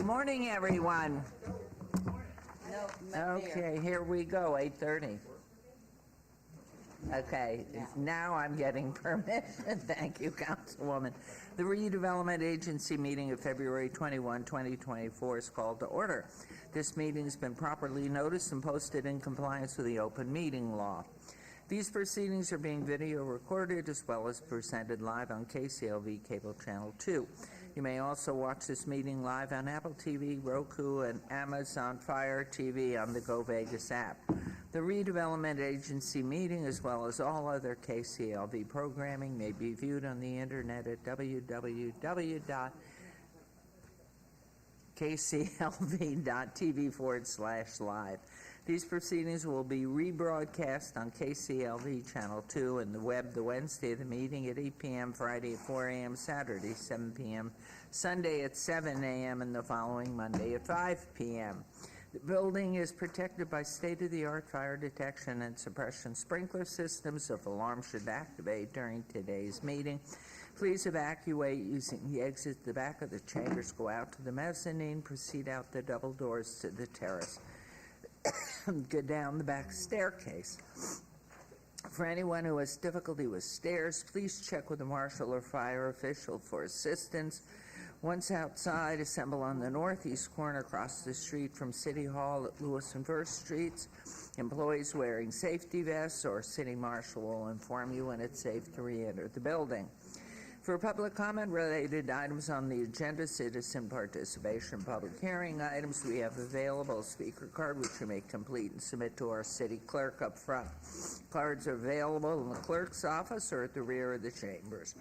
morning, everyone. Okay, here we go, 8:30. Okay, now I'm getting permission. Thank you, Councilwoman. The Redevelopment Agency meeting of February 21, 2024 is called to order. This meeting has been properly noticed and posted in compliance with the open meeting law. These proceedings are being video recorded as well as presented live on KCLV Cable Channel 2. You may also watch this meeting live on Apple TV, Roku, and Amazon Fire TV on the Go Vegas app. The Redevelopment Agency meeting, as well as all other KCLV programming, may be viewed on the internet at www.kclv.tv/live. These proceedings will be rebroadcast on KCLV Channel 2 and the web the Wednesday of the meeting at 8 p.m., Friday at 4 a.m., Saturday 7 p.m., Sunday at 7 a.m., and the following Monday at 5 p.m. The building is protected by state-of-the-art fire detection and suppression sprinkler systems. If alarms should activate during today's meeting, please evacuate using the exit at the back of the chambers. Go out to the mezzanine, proceed out the double doors to the terrace. Go down the back staircase. For anyone who has difficulty with stairs, please check with a marshal or fire official for assistance. Once outside, assemble on the northeast corner across the street from City Hall at Lewis and First Streets. Employees wearing safety vests or city marshal will inform you when it's safe to re-enter the building. For public comment related items on the agenda, citizen participation, public hearing items, we have available a speaker card which you may complete and submit to our city clerk up front. Cards are available in the clerk's office or at the rear of the chambers.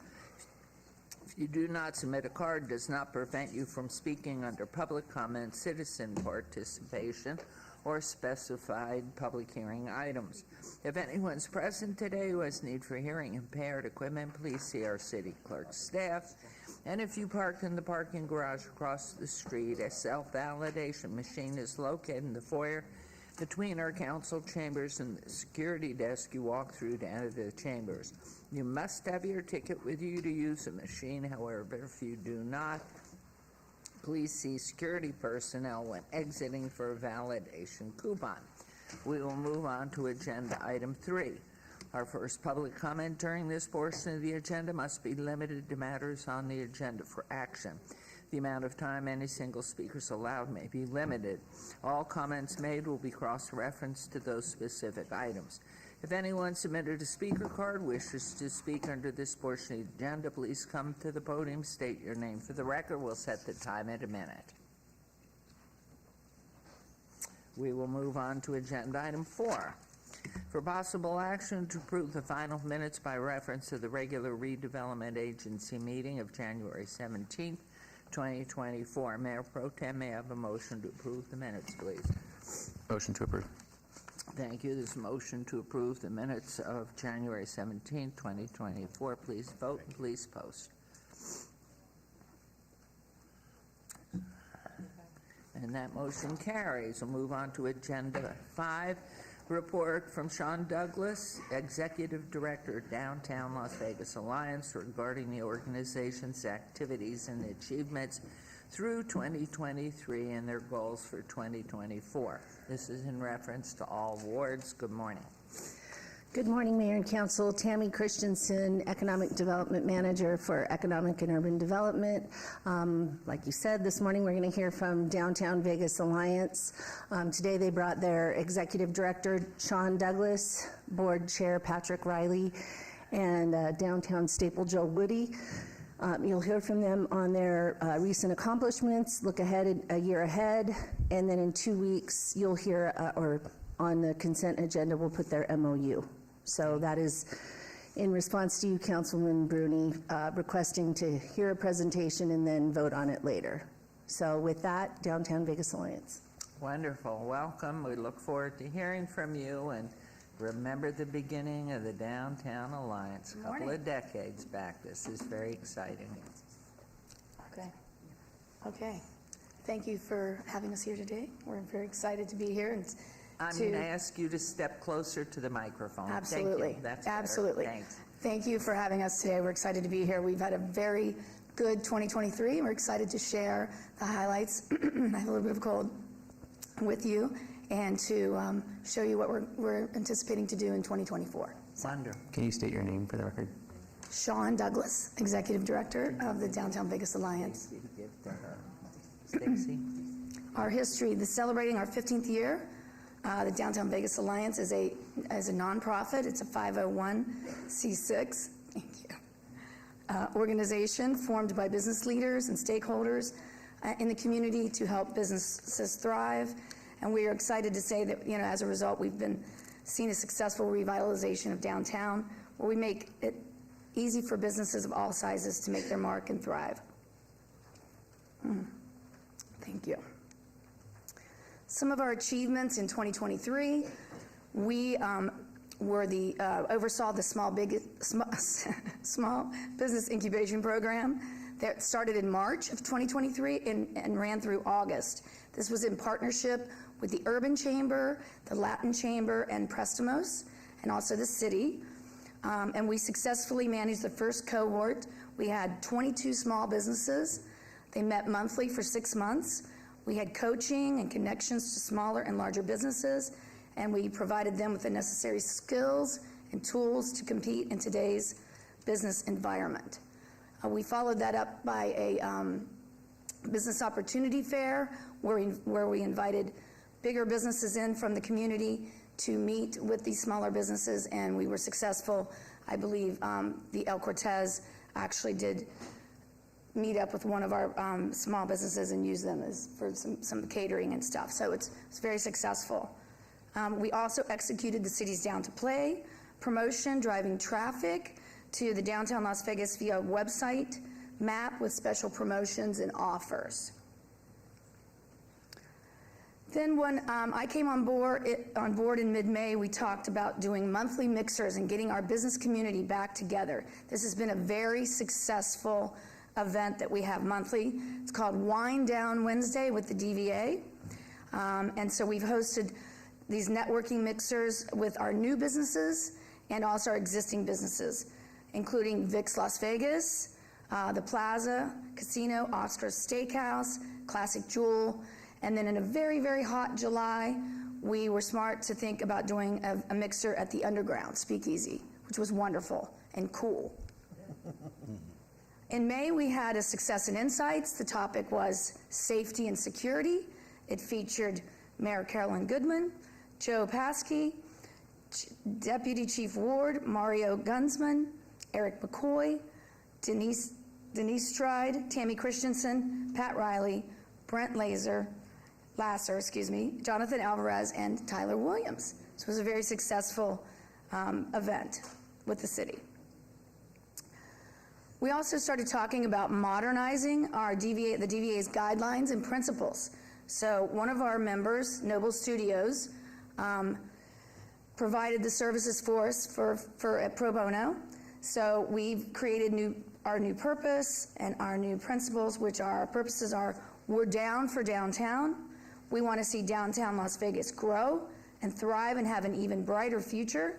If you do not submit a card, it does not prevent you from speaking under public comment, citizen participation, or specified public hearing items. If anyone's present today who has need for hearing impaired equipment, please see our city clerk staff. And if you parked in the parking garage across the street, a self-validation machine is located in the foyer between our council chambers and the security desk you walk through to enter the chambers. You must have your ticket with you to use the machine. However, if you do not, please see security personnel when exiting for a validation coupon. We will move on to agenda item 3. Our first public comment during this portion of the agenda must be limited to matters on the agenda for action. The amount of time any single speaker is allowed may be limited. All comments made will be cross-referenced to those specific items. If anyone submitted a speaker card wishes to speak under this portion of the agenda, please come to the podium, state your name for the record. We'll set the time at a minute. We will move on to agenda item 4. For possible action to approve the final minutes by reference to the regular Redevelopment Agency meeting of January 17th, 2024. Mayor Pro Tem, may I have a motion to approve the minutes, please? Motion to approve. Thank you. There's a motion to approve the minutes of January 17, 2024. Please vote and please post. And that motion carries. We'll move on to agenda 5. Report from Sean Douglas, Executive Director, Downtown Las Vegas Alliance, regarding the organization's activities and achievements through 2023 and their goals for 2024. This is in reference to all wards. Good morning. Good morning, Mayor and Council. Tammy Christensen, Economic Development Manager for Economic and Urban Development. Like you said, this morning we're going to hear from Downtown Vegas Alliance. Today they brought their Executive Director, Sean Douglas, Board Chair, Patrick Riley, and Downtown Staple, Joe Woody. You'll hear from them on their recent accomplishments, look ahead a year ahead, and then in 2 weeks you'll hear, or on the consent agenda, we'll put their MOU. So that is in response to you, Councilman Bruni, requesting to hear a presentation and then vote on it later. So with that, Downtown Vegas Alliance. Wonderful. Welcome. We look forward to hearing from you, and remember the beginning of the Downtown Alliance a couple of decades back. This is very exciting. Okay. Thank you for having us here today. We're very excited to be here. And I'm going to ask you to step closer to the microphone. Absolutely. Thank you. That's absolutely. Better. Thanks. Thank you for having us today. We're excited to be here. We've had a very good 2023. We're excited to share the highlights. I have a little bit of a cold with you, and to show you what we're anticipating to do in 2024. Wonderful. Can you state your name for the record? Sean Douglas, Executive Director of the Downtown Vegas Alliance. You give to her. Stacy? Our history, celebrating our 15th year. The Downtown Vegas Alliance is a nonprofit. It's a 501c6 organization formed by business leaders and stakeholders in the community to help businesses thrive. And we are excited to say that, as a result, we've been seeing a successful revitalization of downtown, where we make it easy for businesses of all sizes to make their mark and thrive. Thank you. Some of our achievements in 2023, we oversaw the small business incubation program that started in March of 2023 and ran through August. This was in partnership with the Urban Chamber, the Latin Chamber, and Prestamos, and also the city. And we successfully managed the first cohort. We had 22 small businesses. They met monthly for 6 months. We had coaching and connections to smaller and larger businesses, and we provided them with the necessary skills and tools to compete in today's business environment. We followed that up by a business opportunity fair where we invited bigger businesses in from the community to meet with these smaller businesses, and we were successful. I believe the El Cortez actually did meet up with one of our small businesses and use them for some catering and stuff. So it's very successful. We also executed the Cities Down to Play promotion, driving traffic to the downtown Las Vegas via website map with special promotions and offers. Then when I came on board in mid-May, we talked about doing monthly mixers and getting our business community back together. This has been a very successful event that we have monthly. It's called Wind Down Wednesday with the DVA. And so we've hosted these networking mixers with our new businesses and also our existing businesses, including Vic's Las Vegas, the Plaza Casino, Oscar's Steakhouse, Classic Jewel. And then in a very, very hot July, we were smart to think about doing a mixer at the Underground Speakeasy, which was wonderful and cool. In May, we had a Success and Insights. The topic was safety and security. It featured Mayor Carolyn Goodman, Joe Paskey, Deputy Chief Ward, Mario Gunsman, Eric McCoy, Denise Stride, Tammy Christensen, Pat Riley, Brent Lasser, Jonathan Alvarez, and Tyler Williams. This was a very successful event with the city. We also started talking about modernizing our the DVA's guidelines and principles. So one of our members, Noble Studios, provided the services for us for pro bono. So we've created our new purpose and our new principles, which our purposes are: we're down for downtown. We want to see downtown Las Vegas grow and thrive and have an even brighter future.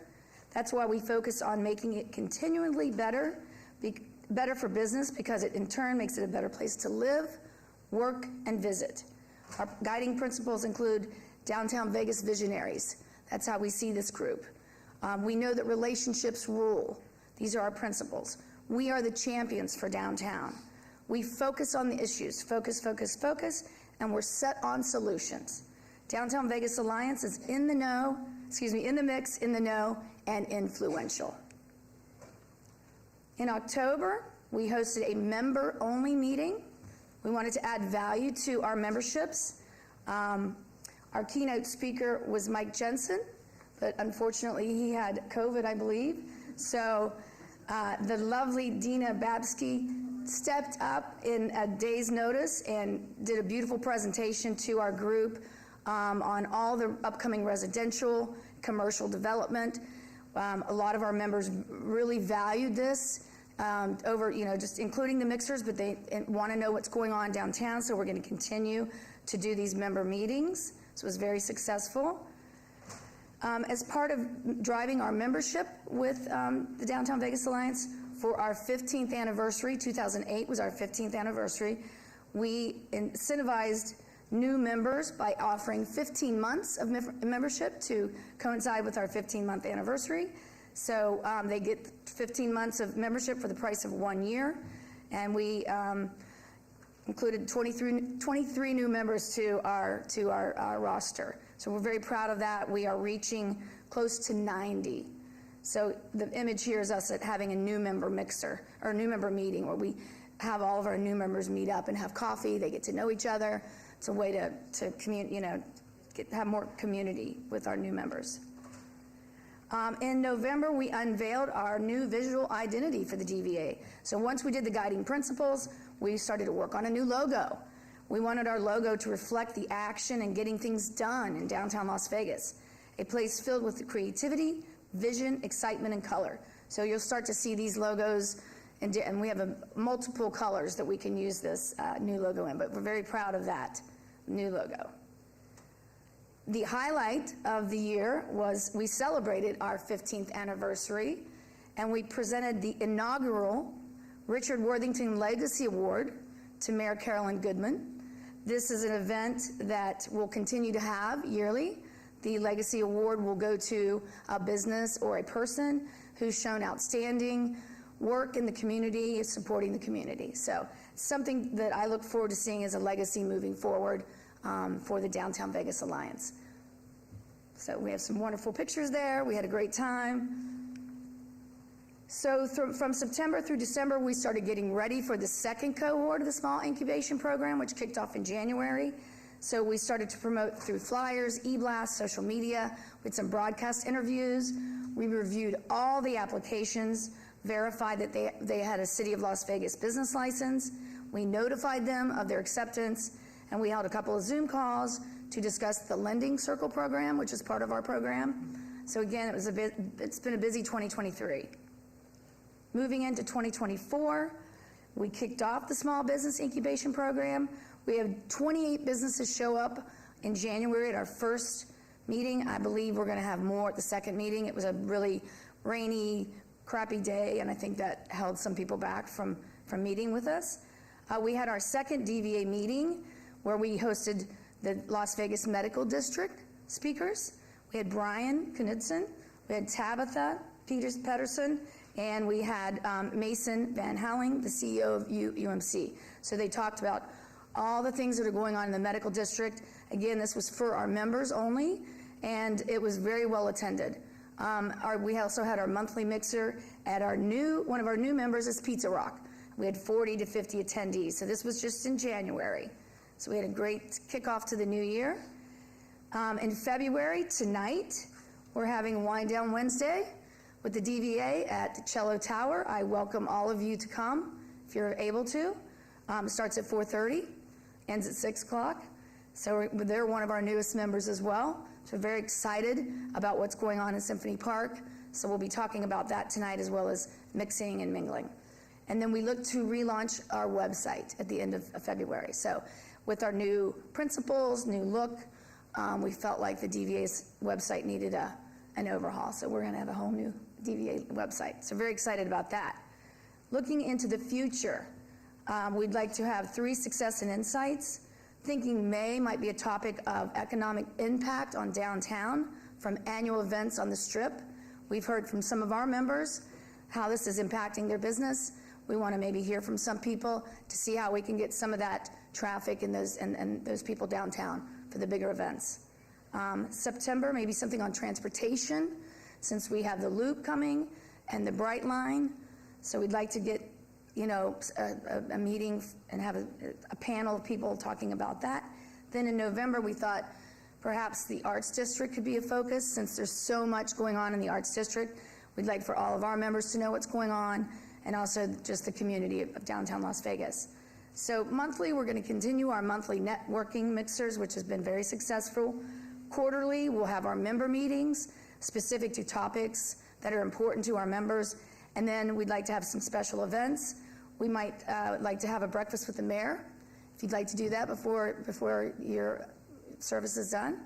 That's why we focus on making it continually better for business, because it in turn makes it a better place to live, work, and visit. Our guiding principles include Downtown Vegas Visionaries. That's how we see this group. We know that relationships rule. These are our principles. We are the champions for downtown. We focus on the issues, focus, and we're set on solutions. Downtown Vegas Alliance is in the mix, in the know, and influential. In October, we hosted a member-only meeting. We wanted to add value to our memberships. Our keynote speaker was Mike Jensen, but unfortunately he had COVID, I believe. So the lovely Dina Babsky stepped up in a day's notice and did a beautiful presentation to our group on all the upcoming residential, commercial development. A lot of our members really valued this over, just including the mixers, but they want to know what's going on downtown, so we're going to continue to do these member meetings. So it was very successful. As part of driving our membership with the Downtown Vegas Alliance, For our 15th anniversary, 2008 was our 15th anniversary, we incentivized new members by offering 15 months of membership to coincide with our 15-month anniversary. So they get 15 months of membership for the price of 1 year, and we included 23 new members to our roster. So we're very proud of that. We are reaching close to 90. So the image here is us at having a new member mixer, or a new member meeting, where we have all of our new members meet up and have coffee. They get to know each other. It's a way to have more community with our new members. In November, we unveiled our new visual identity for the DVA. So once we did the guiding principles, we started to work on a new logo. We wanted our logo to reflect the action and getting things done in downtown Las Vegas, a place filled with creativity, vision, excitement, and color. So you'll start to see these logos, and we have multiple colors that we can use this new logo in, but we're very proud of that new logo. The highlight of the year was we celebrated our 15th anniversary, and we presented the inaugural Richard Worthington Legacy Award to Mayor Carolyn Goodman. This is an event that we'll continue to have yearly. The Legacy Award will go to a business or a person who's shown outstanding work in the community, supporting the community. So something that I look forward to seeing as a legacy moving forward for the Downtown Vegas Alliance. So we have some wonderful pictures there. We had a great time. So from September through December, we started getting ready for the second cohort of the Small Incubation Program, which kicked off in January. So we started to promote through flyers, e-blasts, social media. We had some broadcast interviews. We reviewed all the applications, verified that they had a City of Las Vegas business license. We notified them of their acceptance, and we held a couple of Zoom calls to discuss the Lending Circle program, which is part of our program. So again, it's been a busy 2023. Moving into 2024, we kicked off the Small Business Incubation Program. We have 28 businesses show up in January at our first meeting. I believe we're going to have more at the second meeting. It was a really rainy, crappy day, and I think that held some people back from meeting with us. We had our second DVA meeting where we hosted the Las Vegas Medical District speakers. We had Brian Knudsen, we had Tabitha Pedersen, and we had Mason Van Houweling, the CEO of UMC. So they talked about all the things that are going on in the medical district. Again, this was for our members only, and it was very well attended. We also had our monthly mixer at one of our new members is Pizza Rock. We had 40 to 50 attendees, so this was just in January. So we had a great kickoff to the new year. In February, tonight, we're having Wind Down Wednesday with the DVA at Cello Tower. I welcome all of you to come if you're able to. It starts at 4:30, ends at 6 o'clock. So they're one of our newest members as well. So we're very excited about what's going on in Symphony Park. So we'll be talking about that tonight, as well as mixing and mingling. And then we look to relaunch our website at the end of February. So with our new principles, new look, we felt like the DVA's website needed an overhaul. So we're going to have a whole new DVA website. So very excited about that. Looking into the future, we'd like to have 3 success and insights. Thinking May might be a topic of economic impact on downtown from annual events on the Strip. We've heard from some of our members how this is impacting their business. We want to maybe hear from some people to see how we can get some of that traffic and those people downtown for the bigger events. September, maybe something on transportation, since we have the Loop coming and the Bright Line. So we'd like to get a meeting and have a panel of people talking about that. Then in November, we thought perhaps the Arts District could be a focus, since there's so much going on in the Arts District. We'd like for all of our members to know what's going on, and also just the community of downtown Las Vegas. So monthly, we're going to continue our monthly networking mixers, which has been very successful. Quarterly, we'll have our member meetings specific to topics that are important to our members. And then we'd like to have some special events. We might like to have a breakfast with the mayor, if you'd like to do that before your service is done.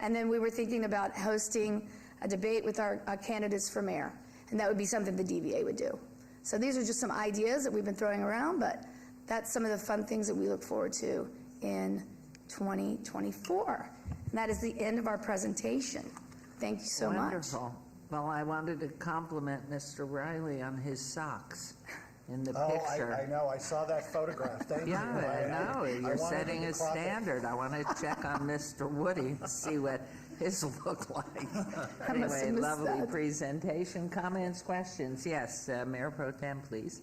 And then we were thinking about hosting a debate with our candidates for mayor. And that would be something the DVA would do. So these are just some ideas that we've been throwing around, but that's some of the fun things that we look forward to in 2024. And that is the end of our presentation. Thank you so much. Wonderful. Well, I wanted to compliment Mr. Riley on his socks in the picture. I know. I saw that photograph. Thank you. Yeah, I know. You're wanted setting to a cross it. standard. I want to check on Mr. Woody and see what his look like. I must have Anyway, missed lovely that. presentation. Comments, questions? Yes, Mayor Pro Tem, please.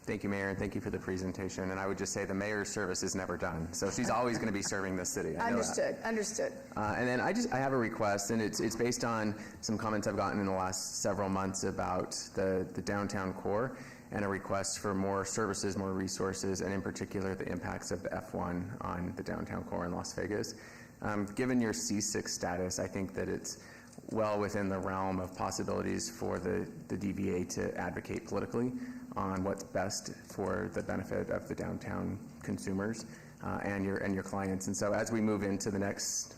Thank you, Mayor, and thank you for the presentation. And I would just say the mayor's service is never done, so she's always going to be serving this city. I know that. Understood. And then I have a request, and it's based on some comments I've gotten in the last several months about the downtown core, and a request for more services, more resources, and in particular the impacts of the F1 on the downtown core in Las Vegas. Given your C6 status, I think that it's well within the realm of possibilities for the DVA to advocate politically on what's best for the benefit of the downtown consumers and your clients. And so as we move into the next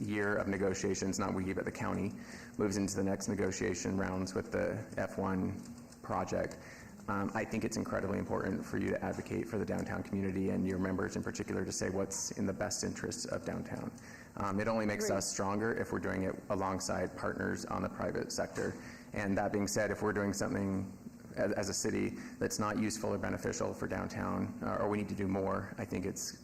year of negotiations, not we, but the county moves into the next negotiation rounds with the F1 project, I think it's incredibly important for you to advocate for the downtown community and your members in particular to say what's in the best interests of downtown. It only makes us stronger if we're doing it alongside partners on the private sector. And that being said, if we're doing something as a city that's not useful or beneficial for downtown, or we need to do more, I think it's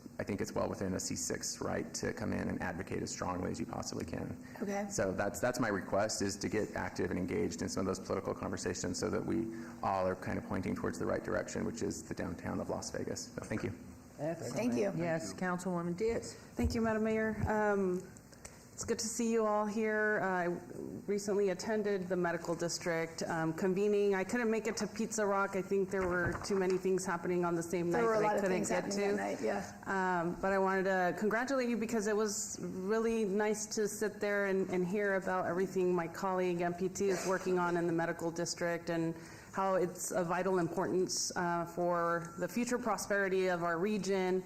well within a C6 right to come in and advocate as strongly as you possibly can. Okay. So that's my request, is to get active and engaged in some of those political conversations so that we all are kind of pointing towards the right direction, which is the downtown of Las Vegas. So thank you. Excellent. Thank you. Yes, Councilwoman Diaz. Thank you, Madam Mayor. It's good to see you all here. I recently attended the medical district convening. I couldn't make it to Pizza Rock. I think there were too many things happening on the same night There were a that lot I of couldn't things get happening to. that night, yeah. But I wanted to congratulate you because it was really nice to sit there and hear about everything my colleague MPT is working on in the medical district and how it's of vital importance for the future prosperity of our region.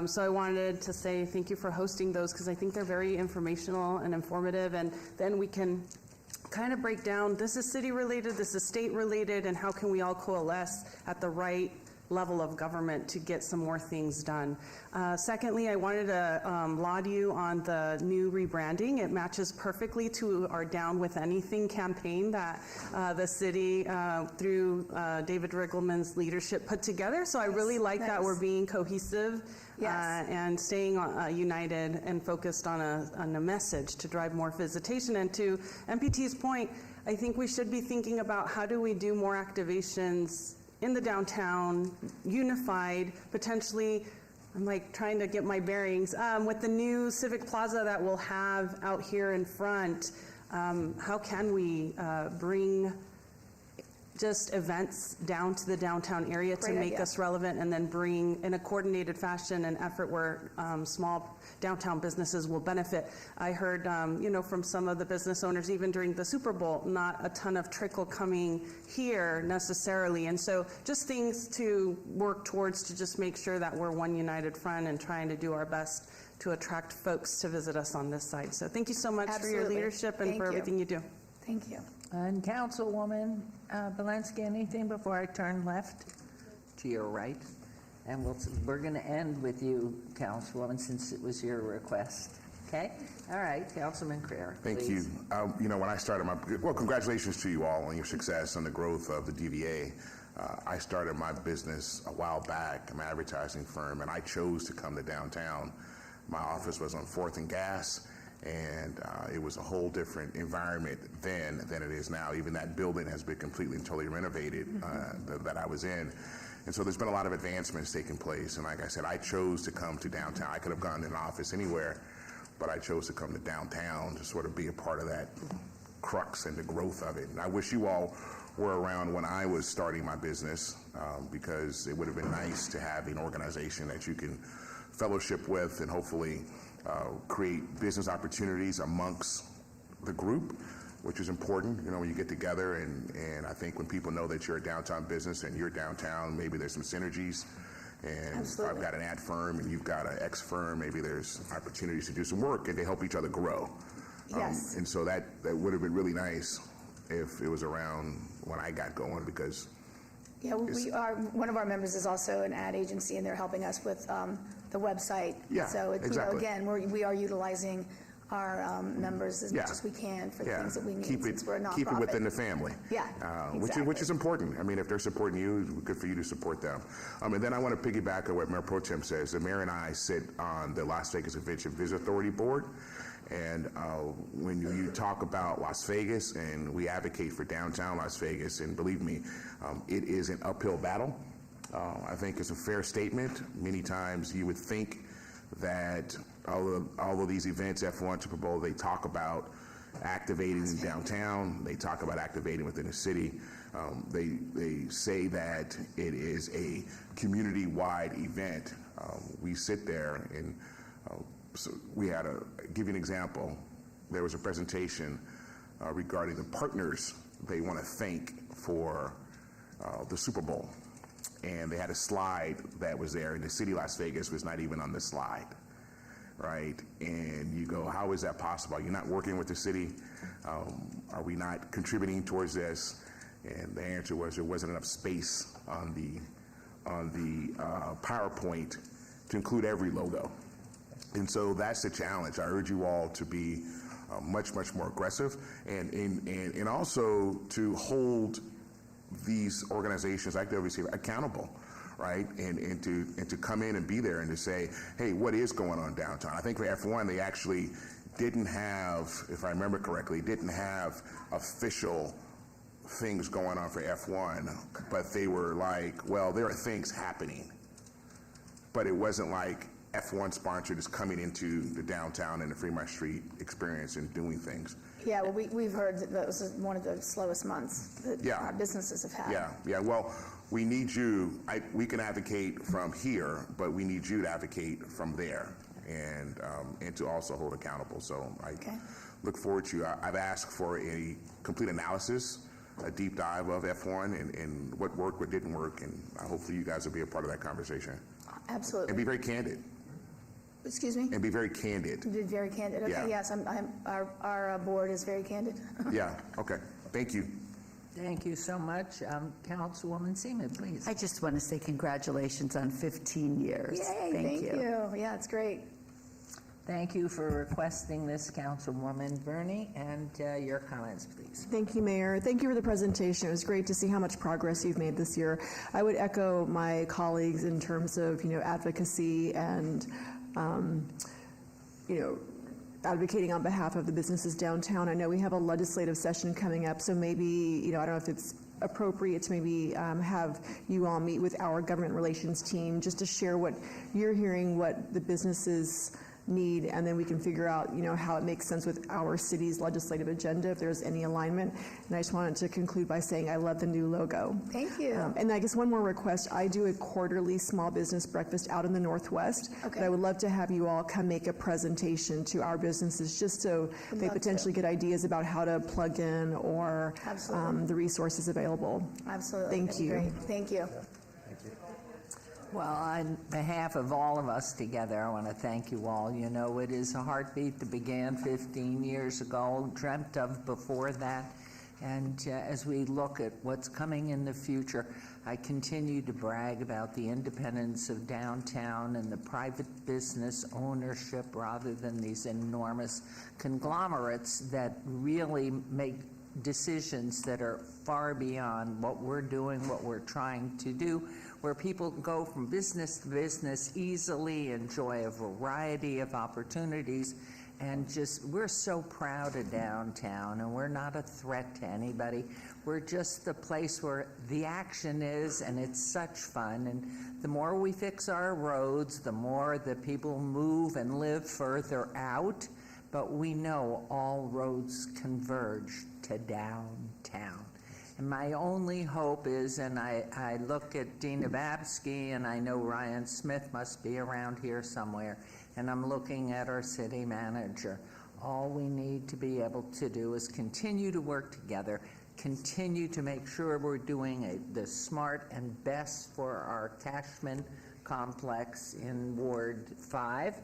So I wanted to say thank you for hosting those because I think they're very informational and informative, and then we can kind of break down, this is city related, this is state related, and how can we all coalesce at the right level of government to get some more things done. Secondly, I wanted to laud you on the new rebranding. It matches perfectly to our Down With Anything campaign that the city, through David Riggleman's leadership, put together. So I really like that we're being cohesive and staying united and focused on a message to drive more visitation. And to MPT's point, I think we should be thinking about how do we do more activations in the downtown, unified, potentially, I'm like trying to get my bearings, with the new Civic Plaza that we'll have out here in front, how can we bring just events down to the downtown area to make us relevant, and then bring in a coordinated fashion an effort where small downtown businesses will benefit. I heard, from some of the business owners, even during the Super Bowl, not a ton of trickle coming here necessarily. And so just things to work towards to just make sure that we're one united front and trying to do our best to attract folks to visit us on this side. So thank you so much for your leadership and for everything you do. Thank you. And Councilwoman Bielanski, anything before I turn left to your right? And we're going to end with you, Councilwoman, since it was your request. Okay? All right, Councilman Crear. Thank you. When I started congratulations to you all on your success and the growth of the DVA. I started my business a while back, an advertising firm, and I chose to come to downtown. My office was on 4th and Gas. And it was a whole different environment then than it is now. Even that building has been completely and totally renovated that I was in. And so there's been a lot of advancements taking place. And like I said, I chose to come to downtown. I could have gone to an office anywhere, but I chose to come to downtown to sort of be a part of that crux and the growth of it. And I wish you all were around when I was starting my business because it would have been nice to have an organization that you can fellowship with and hopefully create business opportunities amongst the group, which is important, when you get together. And I think when people know that you're a downtown business and you're downtown, maybe there's some synergies. And I've got an ad firm and you've got an X firm, maybe there's opportunities to do some work and to help each other grow. Yes. And so that would have been really nice if it was around when I got going, because Yeah, we are, one of our members is also an ad agency, and they're helping us with the website. Yeah, So, it's, exactly. again, we are utilizing our members as much as we can for the things that we need, since we're a nonprofit. Keep it within the family. Yeah, exactly. Which is important. I mean, if they're supporting you, it's good for you to support them. And then I want to piggyback on what Mayor Pro Tem says. The mayor and I sit on the Las Vegas Adventure Vision Authority Board. And when you talk about Las Vegas, and we advocate for downtown Las Vegas, and believe me, it is an uphill battle. I think it's a fair statement. Many times you would think that all of these events, F1, Super Bowl, they talk about activating in downtown. They talk about activating within the city. They say that it is a community-wide event. We sit there and so we had give you an example. There was a presentation regarding the partners they want to thank for the Super Bowl. And they had a slide that was there, and the city of Las Vegas was not even on the slide, right? And you go, how is that possible? Are you not working with the city? Are we not contributing towards this? And the answer was there wasn't enough space on the PowerPoint to include every logo. And so that's the challenge. I urge you all to be much, much more aggressive, and also to hold these organizations like the WC accountable, right? And to come in and be there and to say, hey, what is going on downtown? I think for F1, they actually didn't have, if I remember correctly, didn't have official things going on for F1, but they were like, well, there are things happening, but it wasn't like F1 sponsored is coming into the downtown and the Fremont Street experience and doing things. Yeah, well, we've heard that was one of the slowest months that our businesses have had. Yeah. Well, we need you. We can advocate from here, but we need you to advocate from there, and to also hold accountable. So I look forward to. I've asked for a complete analysis, a deep dive of F1 and what worked, what didn't work, and hopefully you guys will be a part of that conversation. Absolutely. And be very candid. Excuse me? And be very candid. Be very candid. Okay, yes, our board is very candid. Yeah, okay. Thank you. Thank you so much. Councilwoman Seaman, please. I just want to say congratulations on 15 years. Yay, thank you. Yeah, it's great. Thank you for requesting this, Councilwoman Bernie, and your comments, please. Thank you, Mayor. Thank you for the presentation. It was great to see how much progress you've made this year. I would echo my colleagues in terms of, advocacy and, advocating on behalf of the businesses downtown. I know we have a legislative session coming up, so maybe, I don't know if it's appropriate to maybe have you all meet with our government relations team just to share what you're hearing, what the businesses need, and then we can figure out, how it makes sense with our city's legislative agenda, if there's any alignment. And I just wanted to conclude by saying I love the new logo. Thank you. And I guess one more request. I do a quarterly small business breakfast out in the Northwest. Okay. But I would love to have you all come make a presentation to our businesses just so they potentially get ideas about how to plug in or the resources available. Absolutely. Thank you. Great. Thank you. Well, on behalf of all of us together, I want to thank you all. It is a heartbeat that began 15 years ago, dreamt of before that. And as we look at what's coming in the future, I continue to brag about the independence of downtown and the private business ownership rather than these enormous conglomerates that really make decisions that are far beyond what we're doing, what we're trying to do, where people can go from business to business easily, enjoy a variety of opportunities, and we're so proud of downtown, and we're not a threat to anybody. We're just the place where the action is, and it's such fun. And the more we fix our roads, the more that people move and live further out. But we know all roads converge to downtown. And my only hope is, and I look at Dina Babsky, and I know Ryan Smith must be around here somewhere, and I'm looking at our city manager. All we need to be able to do is continue to work together, continue to make sure we're doing the smart and best for our Cashman complex in Ward 5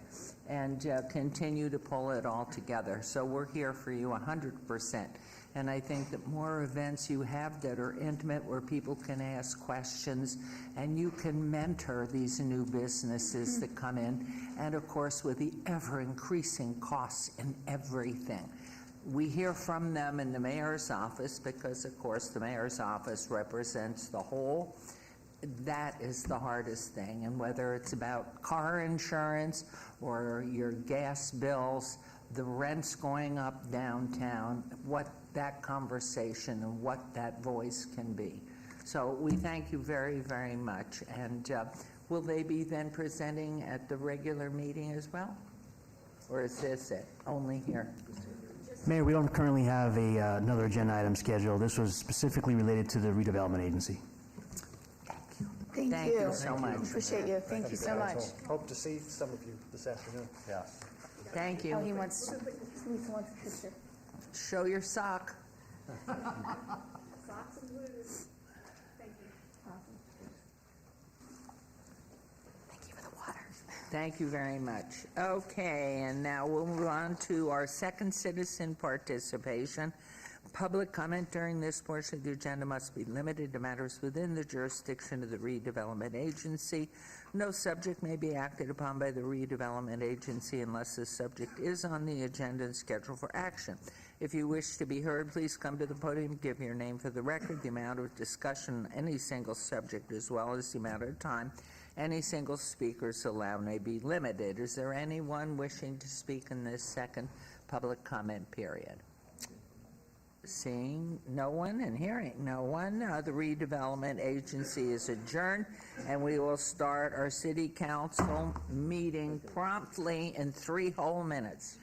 and continue to pull it all together. So we're here for you 100%. And I think that more events you have that are intimate where people can ask questions and you can mentor these new businesses that come in. And of course, with the ever-increasing costs in everything. We hear from them in the mayor's office because, of course, the mayor's office represents the whole. That is the hardest thing. And whether it's about car insurance or your gas bills, the rents going up downtown, what that conversation and what that voice can be. So we thank you very, very much. And will they be then presenting at the regular meeting as well? Or is this it, only here? Mayor, we don't currently have another agenda item scheduled. This was specifically related to the redevelopment agency. Thank you so much. Appreciate you. Thank you so much. Hope to see some of you this afternoon. Yeah. Thank Oh, you. he wants a picture. Show your sock. Socks and blues. Thank you. Awesome. Thank you for the water. Thank you very much. Okay, and now we'll move on to our second citizen participation. Public comment during this portion of the agenda must be limited to matters within the jurisdiction of the redevelopment agency. No subject may be acted upon by the redevelopment agency unless the subject is on the agenda and scheduled for action. If you wish to be heard, please come to the podium, give your name for the record, the amount of discussion on any single subject, as well as the amount of time any single speakers allowed may be limited. Is there anyone wishing to speak in this second public comment period? Seeing no one and hearing no one, the redevelopment agency is adjourned, and we will start our city council meeting promptly in 3 whole minutes.